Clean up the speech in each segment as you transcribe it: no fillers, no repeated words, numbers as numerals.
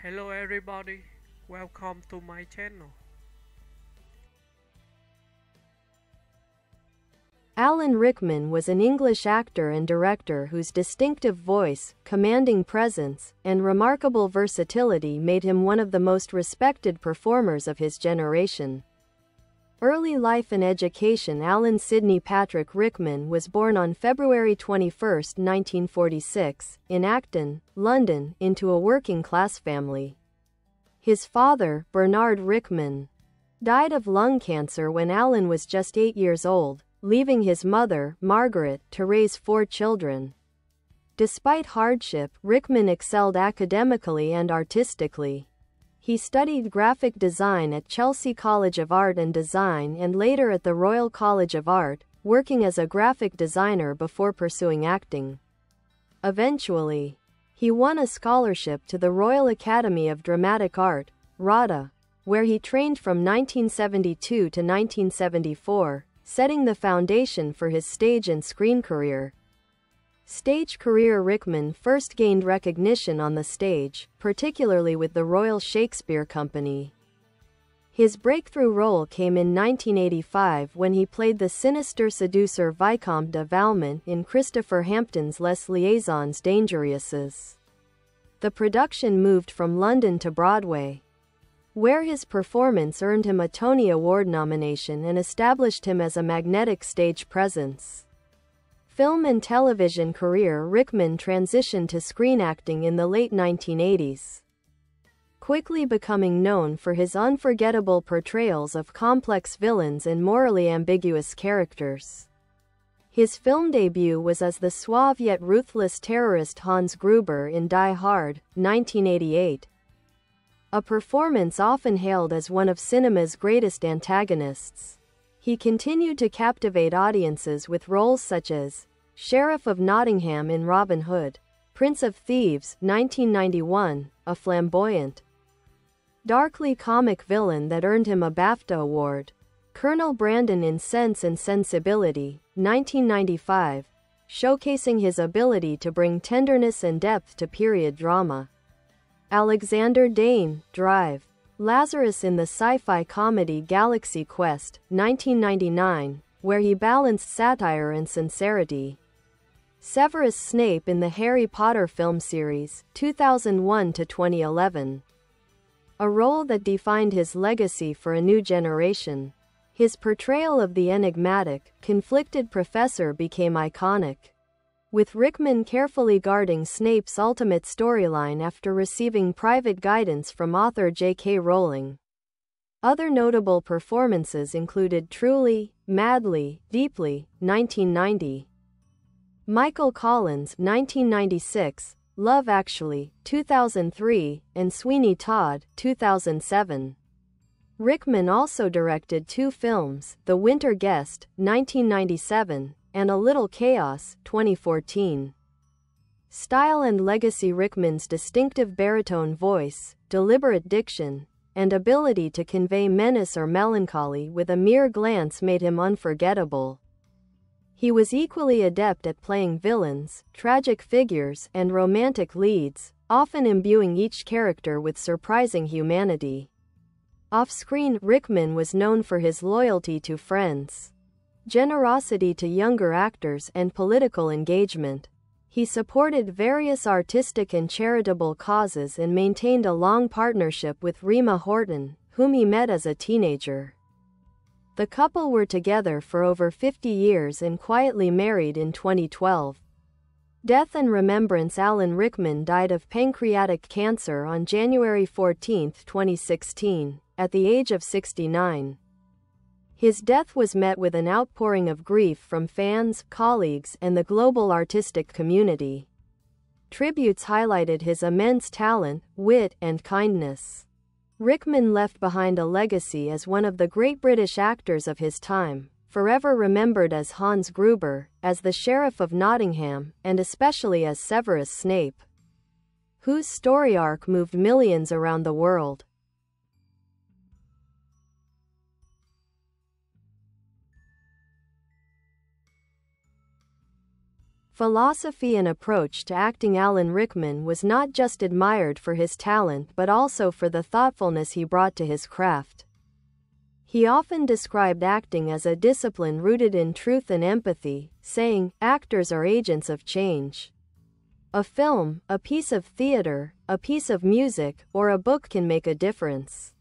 Hello everybody, welcome to my channel. Alan Rickman was an English actor and director whose distinctive voice, commanding presence, and remarkable versatility made him one of the most respected performers of his generation. Early life and education. Alan Sidney Patrick Rickman was born on February 21, 1946, in Acton, London, into a working-class family. His father, Bernard Rickman, died of lung cancer when Alan was just 8 years old, leaving his mother, Margaret, to raise 4 children. Despite hardship, Rickman excelled academically and artistically. He studied graphic design at Chelsea College of Art and Design and later at the Royal College of Art, working as a graphic designer before pursuing acting. Eventually, he won a scholarship to the Royal Academy of Dramatic Art, RADA, where he trained from 1972 to 1974, setting the foundation for his stage and screen career. Stage career. Rickman first gained recognition on the stage, particularly with the Royal Shakespeare Company. His breakthrough role came in 1985 when he played the sinister seducer Vicomte de Valmont in Christopher Hampton's Les Liaisons Dangereuses. The production moved from London to Broadway, where his performance earned him a Tony Award nomination and established him as a magnetic stage presence. Film and television career. Rickman transitioned to screen acting in the late 1980s, quickly becoming known for his unforgettable portrayals of complex villains and morally ambiguous characters. His film debut was as the suave yet ruthless terrorist Hans Gruber in Die Hard, 1988, a performance often hailed as one of cinema's greatest antagonists. He continued to captivate audiences with roles such as Sheriff of Nottingham in Robin Hood, Prince of Thieves, 1991, a flamboyant, darkly comic villain that earned him a BAFTA award, Colonel Brandon in Sense and Sensibility, 1995, showcasing his ability to bring tenderness and depth to period drama. Alexander Dane, Drive, Lazarus in the sci-fi comedy Galaxy Quest, 1999, where he balanced satire and sincerity. Severus Snape in the Harry Potter film series, 2001 to 2011, a role that defined his legacy for a new generation. His portrayal of the enigmatic, conflicted professor became iconic, with Rickman carefully guarding Snape's ultimate storyline after receiving private guidance from author J.K. Rowling. Other notable performances included Truly, Madly, Deeply, 1990, Michael Collins, 1996, Love Actually, 2003, and Sweeney Todd, 2007. Rickman also directed 2 films, The Winter Guest, 1997, and A Little Chaos, 2014. Style and legacy. Rickman's distinctive baritone voice, deliberate diction, and ability to convey menace or melancholy with a mere glance made him unforgettable. He was equally adept at playing villains, tragic figures, and romantic leads, often imbuing each character with surprising humanity. Off-screen, Rickman was known for his loyalty to friends, generosity to younger actors, and political engagement. He supported various artistic and charitable causes and maintained a long partnership with Rima Horton, whom he met as a teenager. The couple were together for over 50 years and quietly married in 2012. Death and remembrance. Alan Rickman died of pancreatic cancer on January 14, 2016, at the age of 69. His death was met with an outpouring of grief from fans, colleagues, and the global artistic community. Tributes highlighted his immense talent, wit, and kindness. Rickman left behind a legacy as one of the great British actors of his time, forever remembered as Hans Gruber, as the Sheriff of Nottingham, and especially as Severus Snape, whose story arc moved millions around the world. philosophy and approach to acting. Alan Rickman was not just admired for his talent but also for the thoughtfulness he brought to his craft. He often described acting as a discipline rooted in truth and empathy, saying, "Actors are agents of change." A film, a piece of theater, a piece of music, or a book can make a difference.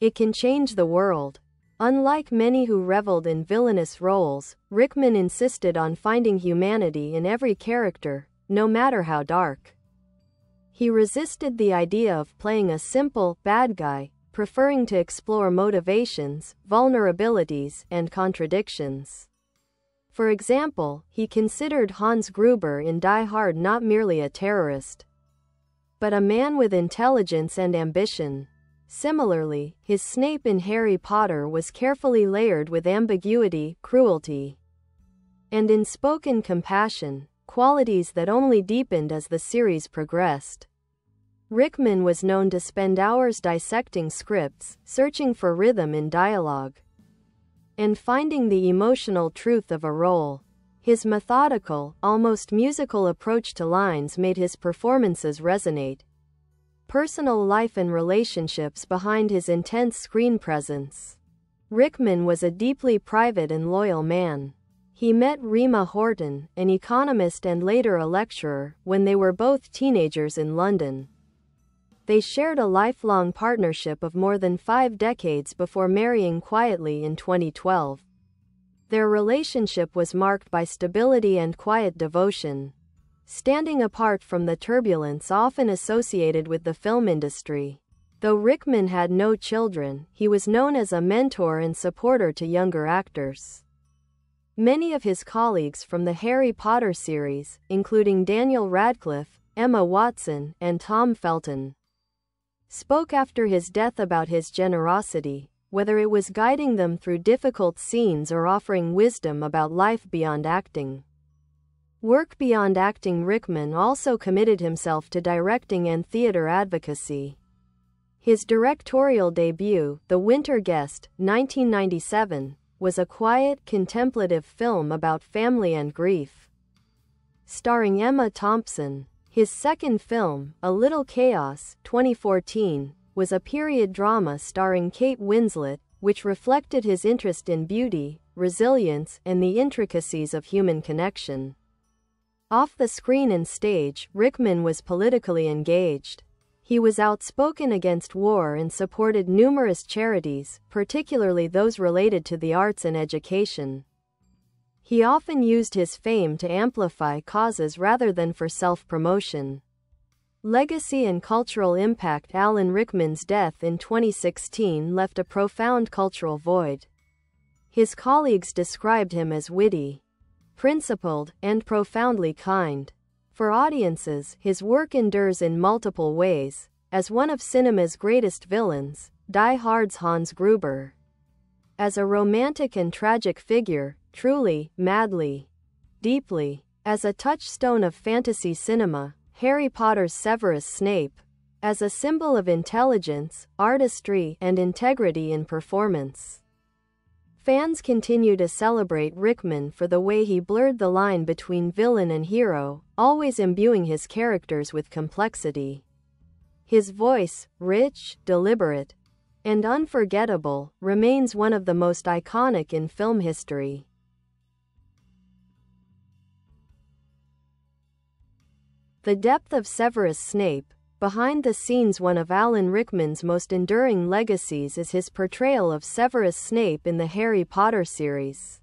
It can change the world. Unlike many who reveled in villainous roles, Rickman insisted on finding humanity in every character, no matter how dark. He resisted the idea of playing a simple, bad guy, preferring to explore motivations, vulnerabilities, and contradictions. For example, he considered Hans Gruber in Die Hard not merely a terrorist, but a man with intelligence and ambition. Similarly, his Snape in Harry Potter was carefully layered with ambiguity, cruelty, and unspoken compassion, qualities that only deepened as the series progressed. Rickman was known to spend hours dissecting scripts, searching for rhythm in dialogue, and finding the emotional truth of a role. His methodical, almost musical approach to lines made his performances resonate. Personal life and relationships behind his intense screen presence. Rickman was a deeply private and loyal man. He met Rima Horton, an economist and later a lecturer, when they were both teenagers in London. They shared a lifelong partnership of more than 5 decades before marrying quietly in 2012. Their relationship was marked by stability and quiet devotion, standing apart from the turbulence often associated with the film industry. Though Rickman had no children, he was known as a mentor and supporter to younger actors. Many of his colleagues from the Harry Potter series, including Daniel Radcliffe, Emma Watson, and Tom Felton, spoke after his death about his generosity, whether it was guiding them through difficult scenes or offering wisdom about life beyond acting. Work beyond acting. Rickman also committed himself to directing and theater advocacy. His directorial debut, The Winter Guest, 1997, was a quiet, contemplative film about family and grief. Starring Emma Thompson. His second film, A Little Chaos, 2014, was a period drama starring Kate Winslet, which reflected his interest in beauty, resilience, and the intricacies of human connection. Off the screen and stage, Rickman was politically engaged. He was outspoken against war and supported numerous charities, particularly those related to the arts and education. He often used his fame to amplify causes rather than for self-promotion. Legacy and cultural impact. Alan Rickman's death in 2016 left a profound cultural void. His colleagues described him as witty, principled, and profoundly kind. For audiences, his work endures in multiple ways. As one of cinema's greatest villains, Die Hard's Hans Gruber. As a romantic and tragic figure, truly, madly, deeply. As a touchstone of fantasy cinema, Harry Potter's Severus Snape. As a symbol of intelligence, artistry, and integrity in performance. Fans continue to celebrate Rickman for the way he blurred the line between villain and hero, always imbuing his characters with complexity. His voice, rich, deliberate, and unforgettable, remains one of the most iconic in film history. The depth of Severus Snape. Behind the scenes, one of Alan Rickman's most enduring legacies is his portrayal of Severus Snape in the Harry Potter series.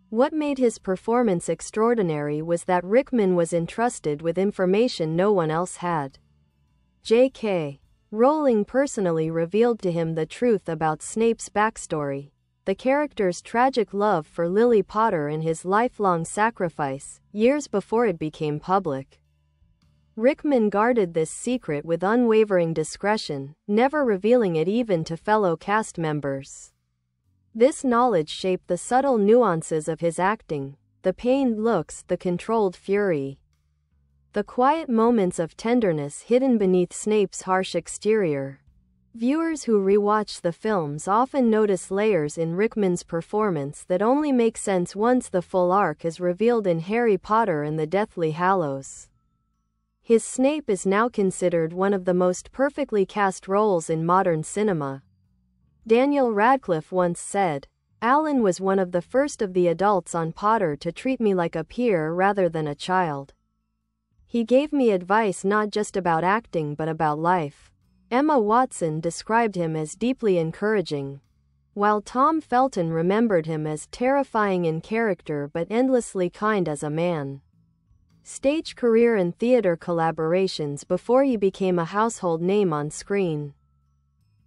What made his performance extraordinary was that Rickman was entrusted with information no one else had. J.K. Rowling personally revealed to him the truth about Snape's backstory, the character's tragic love for Lily Potter and his lifelong sacrifice, years before it became public. Rickman guarded this secret with unwavering discretion, never revealing it even to fellow cast members. This knowledge shaped the subtle nuances of his acting, the pained looks, the controlled fury, the quiet moments of tenderness hidden beneath Snape's harsh exterior. Viewers who rewatch the films often notice layers in Rickman's performance that only make sense once the full arc is revealed in Harry Potter and the Deathly Hallows. His Snape is now considered one of the most perfectly cast roles in modern cinema. Daniel Radcliffe once said, "Alan was one of the first of the adults on Potter to treat me like a peer rather than a child. He gave me advice not just about acting but about life." Emma Watson described him as deeply encouraging, while Tom Felton remembered him as terrifying in character but endlessly kind as a man. Stage career and theater collaborations before he became a household name on screen.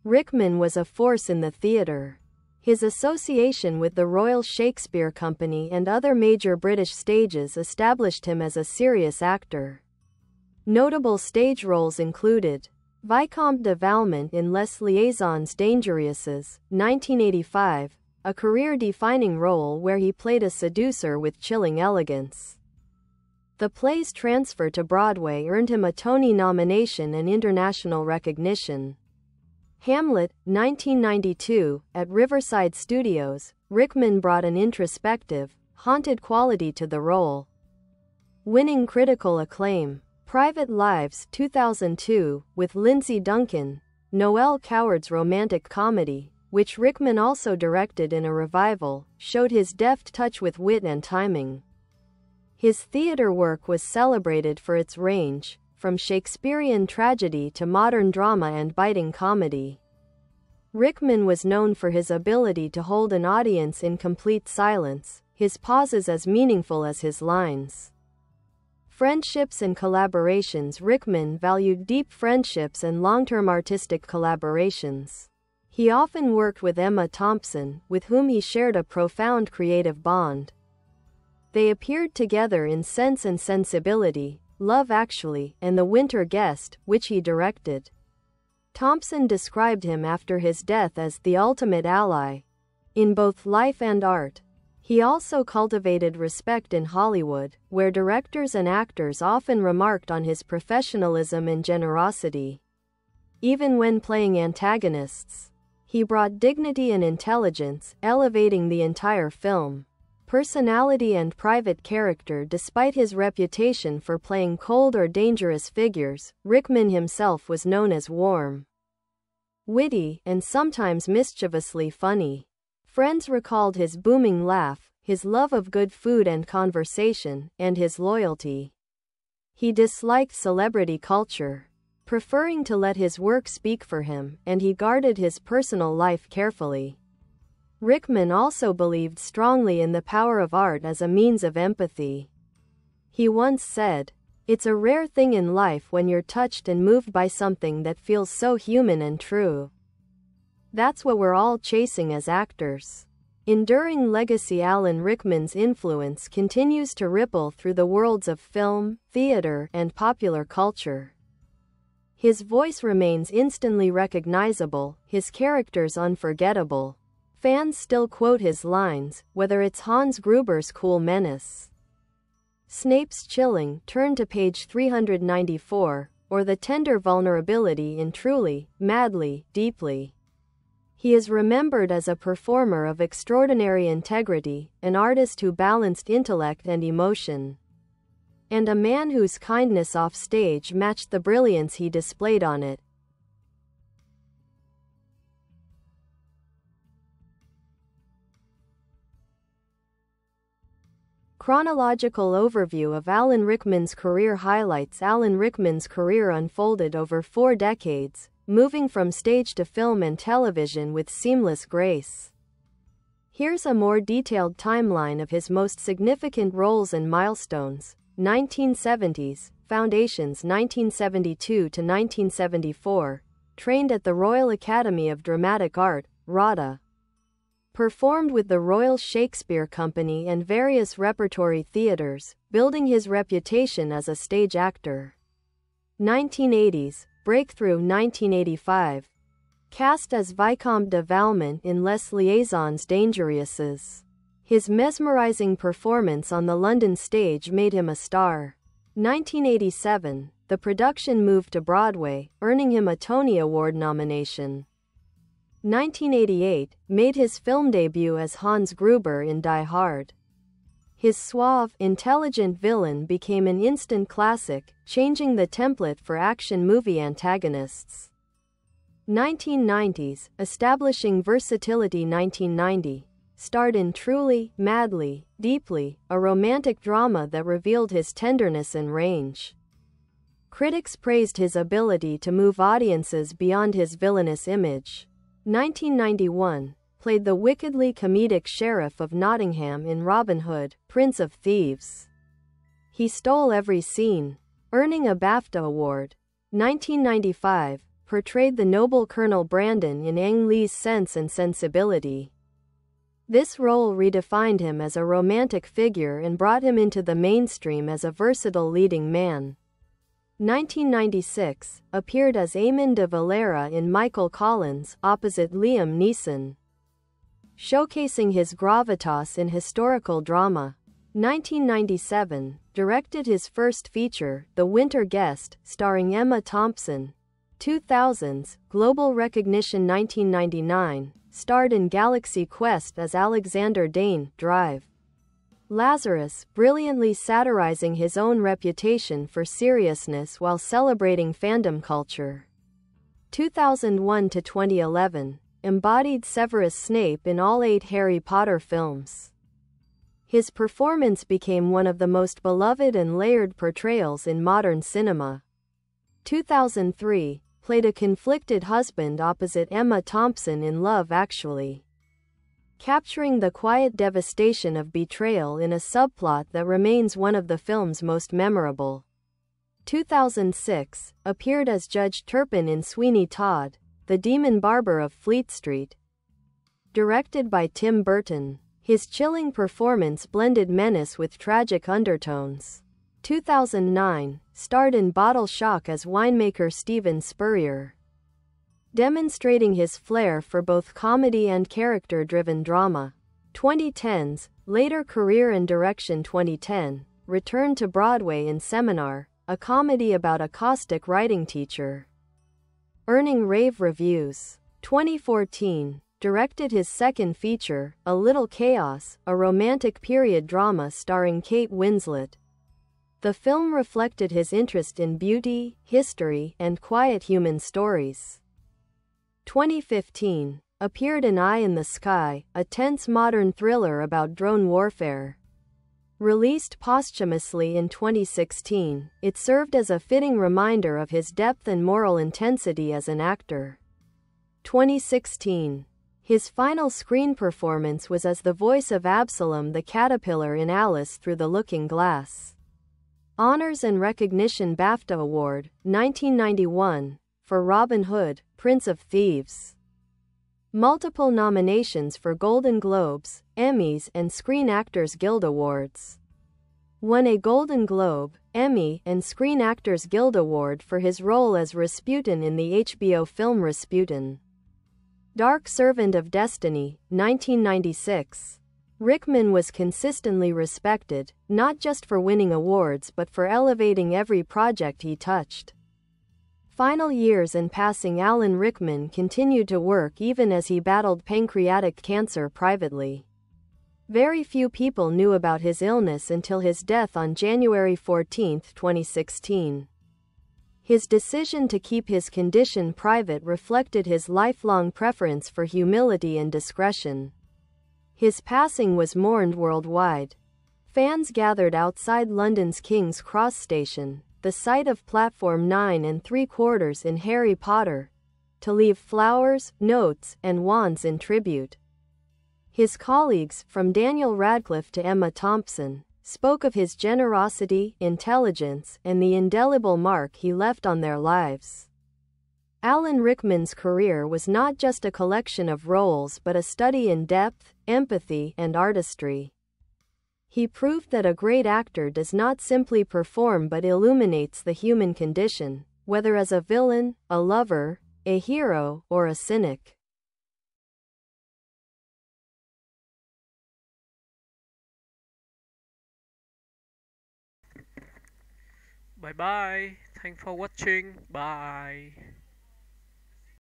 Rickman was a force in the theater. His association with the Royal Shakespeare Company and other major British stages established him as a serious actor. Notable stage roles included Vicomte de Valmont in Les Liaisons Dangereuses, 1985, a career-defining role where he played a seducer with chilling elegance. The play's transfer to Broadway earned him a Tony nomination and international recognition. Hamlet, 1992, at Riverside Studios, Rickman brought an introspective, haunted quality to the role, winning critical acclaim. Private Lives, 2002, with Lindsay Duncan, Noel Coward's romantic comedy, which Rickman also directed in a revival, showed his deft touch with wit and timing. His theater work was celebrated for its range, from Shakespearean tragedy to modern drama and biting comedy. Rickman was known for his ability to hold an audience in complete silence, his pauses as meaningful as his lines. Friendships and collaborations. Rickman valued deep friendships and long-term artistic collaborations. He often worked with Emma Thompson, with whom he shared a profound creative bond. They appeared together in Sense and Sensibility, Love Actually, and The Winter Guest, which he directed. Thompson described him after his death as the ultimate ally in both life and art. He also cultivated respect in Hollywood, where directors and actors often remarked on his professionalism and generosity. Even when playing antagonists, he brought dignity and intelligence, elevating the entire film. Personality and private character. Despite his reputation for playing cold or dangerous figures, Rickman himself was known as warm, witty, and sometimes mischievously funny. Friends recalled his booming laugh, his love of good food and conversation, and his loyalty. He disliked celebrity culture, preferring to let his work speak for him, and he guarded his personal life carefully. Rickman also believed strongly in the power of art as a means of empathy. He once said, "It's a rare thing in life when you're touched and moved by something that feels so human and true. That's what we're all chasing as actors." Enduring legacy. Alan Rickman's influence continues to ripple through the worlds of film, theater, and popular culture. His voice remains instantly recognizable, his characters unforgettable. Fans still quote his lines, whether it's Hans Gruber's cool menace, Snape's chilling "Turn to page 394", or the tender vulnerability in Truly, Madly, Deeply. He is remembered as a performer of extraordinary integrity, an artist who balanced intellect and emotion, and a man whose kindness off stage matched the brilliance he displayed on it. Chronological overview of Alan Rickman's career. Highlights. Alan Rickman's career unfolded over 4 decades, moving from stage to film and television with seamless grace. Here's a more detailed timeline of his most significant roles and milestones. 1970s, Foundations 1972 to 1974, trained at the Royal Academy of Dramatic Art, RADA. Performed with the Royal Shakespeare Company and various repertory theaters, building his reputation as a stage actor. 1980s, Breakthrough 1985. Cast as Vicomte de Valmont in Les Liaisons Dangereuses. His mesmerizing performance on the London stage made him a star. 1987. the production moved to Broadway, earning him a Tony Award nomination. 1988 made his film debut as Hans Gruber in Die Hard. His suave, intelligent villain became an instant classic, changing the template for action movie antagonists. 1990s, establishing versatility. 1990 starred in Truly, Madly, Deeply, a romantic drama that revealed his tenderness and range. Critics praised his ability to move audiences beyond his villainous image. 1991 played the wickedly comedic sheriff of Nottingham in Robin Hood, Prince of Thieves. He stole every scene, earning a BAFTA award. 1995 portrayed the noble Colonel Brandon in Ang Lee's Sense and Sensibility. This role redefined him as a romantic figure and brought him into the mainstream as a versatile leading man. 1996 appeared as Eamon de Valera in Michael Collins opposite Liam Neeson, showcasing his gravitas in historical drama. 1997 directed his first feature, The Winter Guest, starring Emma Thompson. 2000s global recognition. 1999 starred in Galaxy Quest as Alexander Dane, Drive. Lazarus, brilliantly satirizing his own reputation for seriousness while celebrating fandom culture. 2001 to 2011 embodied Severus Snape in all 8 Harry Potter films. His performance became one of the most beloved and layered portrayals in modern cinema. 2003 played a conflicted husband opposite Emma Thompson in Love Actually, capturing the quiet devastation of betrayal in a subplot that remains one of the film's most memorable. 2006 appeared as Judge Turpin in Sweeney Todd, the Demon Barber of Fleet Street. Directed by Tim Burton, his chilling performance blended menace with tragic undertones. 2009 starred in Bottle Shock as winemaker Stephen Spurrier, demonstrating his flair for both comedy and character-driven drama. 2010s later career in direction. 2010 returned to Broadway in Seminar, a comedy about a caustic writing teacher, earning rave reviews. 2014 directed his second feature, A Little Chaos, a romantic period drama starring Kate Winslet. The film reflected his interest in beauty, history, and quiet human stories. 2015 appeared in Eye in the Sky, a tense modern thriller about drone warfare. Released posthumously in 2016, it served as a fitting reminder of his depth and moral intensity as an actor. 2016 his final screen performance was as the voice of Absalom the Caterpillar in Alice Through the Looking Glass. Honors and Recognition. BAFTA Award, 1991, for Robin Hood, Prince of Thieves. Multiple nominations for Golden Globes, Emmys, and Screen Actors Guild Awards. Won a Golden Globe, Emmy, and Screen Actors Guild Award for his role as Rasputin in the HBO film Rasputin. Dark Servant of Destiny, 1996. Rickman was consistently respected, not just for winning awards but for elevating every project he touched. Final years and passing. Alan Rickman continued to work even as he battled pancreatic cancer privately. Very few people knew about his illness until his death on January 14, 2016. His decision to keep his condition private reflected his lifelong preference for humility and discretion. His passing was mourned worldwide. Fans gathered outside London's King's Cross Station, the site of Platform 9 3/4 in Harry Potter, to leave flowers, notes, and wands in tribute. His colleagues, from Daniel Radcliffe to Emma Thompson, spoke of his generosity, intelligence, and the indelible mark he left on their lives. Alan Rickman's career was not just a collection of roles but a study in depth, empathy, and artistry. He proved that a great actor does not simply perform but illuminates the human condition, whether as a villain, a lover, a hero, or a cynic. Bye bye. Thanks for watching. Bye.